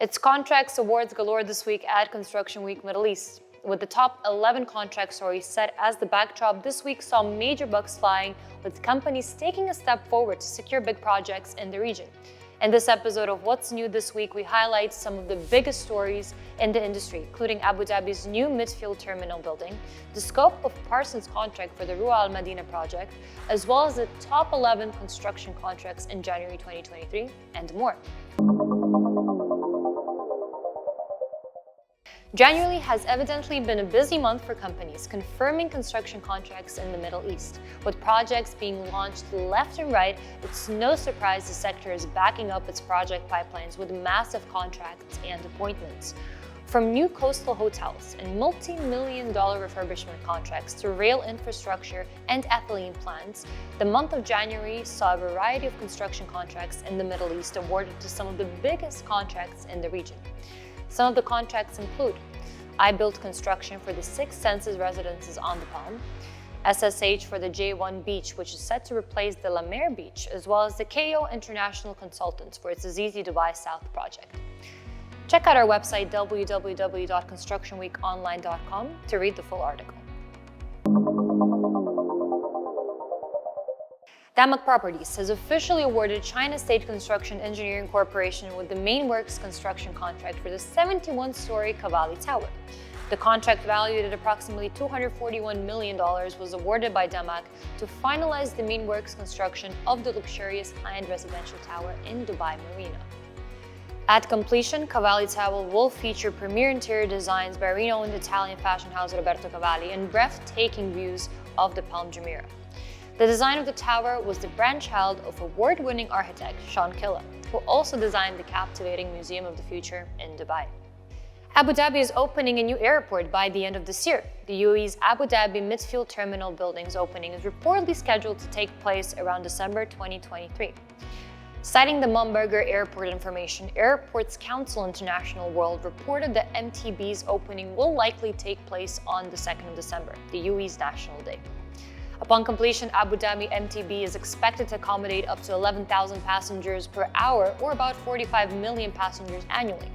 It's contracts awards galore this week at Construction Week Middle East. With the top 11 contract stories set as the backdrop, this week saw major bucks flying, with companies taking a step forward to secure big projects in the region. In this episode of What's New This Week, we highlight some of the biggest stories in the industry, including Abu Dhabi's new midfield terminal building, the scope of Parsons' contract for the Ruwa Al Madina project, as well as the top 11 construction contracts in January 2023, and more. January has evidently been a busy month for companies confirming construction contracts in the Middle East. With projects being launched left and right, it's no surprise the sector is backing up its project pipelines with massive contracts and appointments. From new coastal hotels and multi-million-dollar refurbishment contracts to rail infrastructure and ethylene plants, the month of January saw a variety of construction contracts in the Middle East awarded to some of the biggest contracts in the region. Some of the contracts include I-Built construction for the 6 Senses residences on the Palm, SSH for the J1 Beach, which is set to replace the La Mer Beach, as well as the KO International Consultants for its Azizi Dubai South project. Check out our website www.constructionweekonline.com to read the full article. Damac Properties has officially awarded China State Construction Engineering Corporation with the main works construction contract for the 71-story Cavalli Tower. The contract, valued at approximately $241 million, was awarded by Damac to finalize the main works construction of the luxurious high-end residential tower in Dubai Marina. At completion, Cavalli Tower will feature premier interior designs by renowned Italian fashion house Roberto Cavalli and breathtaking views of the Palm Jumeirah. The design of the tower was the brainchild of award-winning architect Sean Killa, who also designed the captivating Museum of the Future in Dubai. Abu Dhabi is opening a new airport by the end of this year. The UAE's Abu Dhabi Midfield Terminal building's opening is reportedly scheduled to take place around December 2023. Citing the Mumberger Airport information, Airports Council International World reported that MTB's opening will likely take place on the 2nd of December, the UAE's National Day. Upon completion, Abu Dhabi MTB is expected to accommodate up to 11,000 passengers per hour, or about 45 million passengers annually.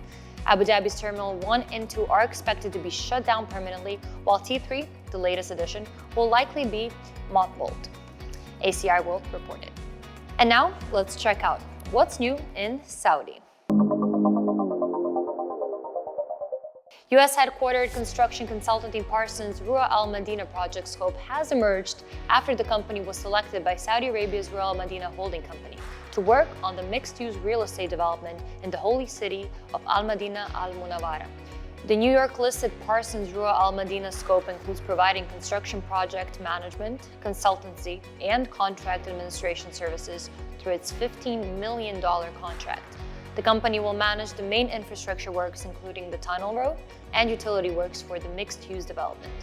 Abu Dhabi's Terminal 1 and 2 are expected to be shut down permanently, while T3, the latest addition, will likely be mothballed, ACI World reported. And now, let's check out what's new in Saudi. US-headquartered construction consultancy Parsons' Ruwa Al Madina project scope has emerged after the company was selected by Saudi Arabia's Ruwa Al Madina Holding Company to work on the mixed-use real estate development in the holy city of Al Madina Al Munawwara. The New York-listed Parsons Ruwa Al Madina scope includes providing construction project management, consultancy, and contract administration services through its $15 million contract. The company will manage the main infrastructure works, including the tunnel road and utility works for the mixed-use development.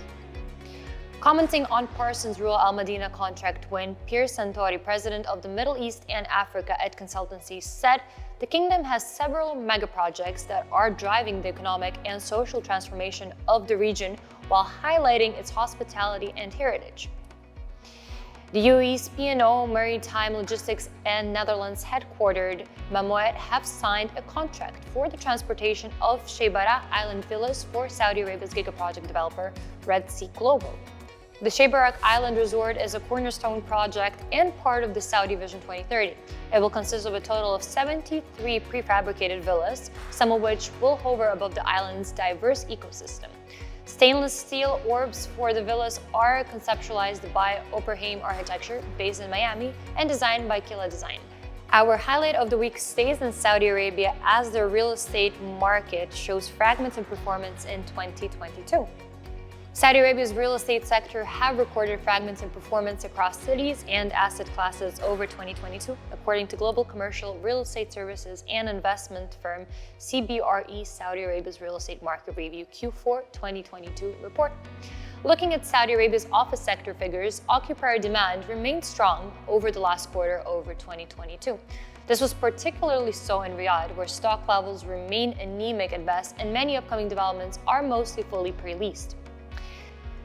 Commenting on Parsons' Ruwa Al Madina contract win, Pierre Santori, president of the Middle East and Africa at Consultancy, said the kingdom has several mega projects that are driving the economic and social transformation of the region while highlighting its hospitality and heritage. The UAE's P&O Maritime Logistics and Netherlands headquartered Mamouet have signed a contract for the transportation of Shaybarah Island villas for Saudi Arabia's gigaproject developer Red Sea Global. The Shaybarah Island Resort is a cornerstone project and part of the Saudi Vision 2030. It will consist of a total of 73 prefabricated villas, some of which will hover above the island's diverse ecosystem. Stainless steel orbs for the villas are conceptualized by Oppenheim Architecture, based in Miami, and designed by Killa Design. Our highlight of the week stays in Saudi Arabia as the real estate market shows fragments in performance in 2022. Saudi Arabia's real estate sector have recorded fragments in performance across cities and asset classes over 2022, according to global commercial real estate services and investment firm CBRE Saudi Arabia's Real Estate Market Review Q4 2022 report. Looking at Saudi Arabia's office sector figures, occupier demand remained strong over the last quarter over 2022. This was particularly so in Riyadh, where stock levels remain anemic at best and many upcoming developments are mostly fully pre-leased.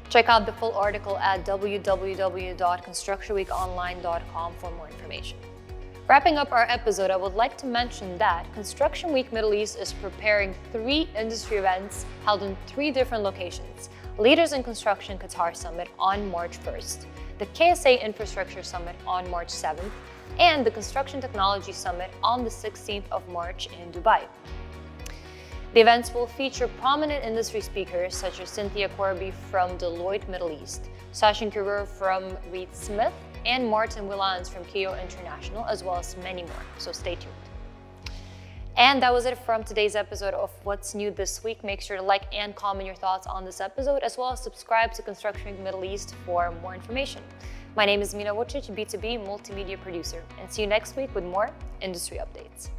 Check out the full article at www.constructionweekonline.com for more information. Wrapping up our episode, I would like to mention that Construction Week Middle East is preparing 3 industry events held in 3 different locations. Leaders in Construction Qatar Summit on March 1st, the KSA Infrastructure Summit on March 7th, and the Construction Technology Summit on the 16th of March in Dubai. The events will feature prominent industry speakers such as Cynthia Corby from Deloitte Middle East, Sachin Kirur from Reed Smith, and Martin Willans from KEO International, as well as many more, so stay tuned. And that was it from today's episode of What's New This Week. Make sure to like and comment your thoughts on this episode, as well as subscribe to Construction Week Middle East for more information. My name is Mina Vucic, B2B multimedia producer, and see you next week with more industry updates.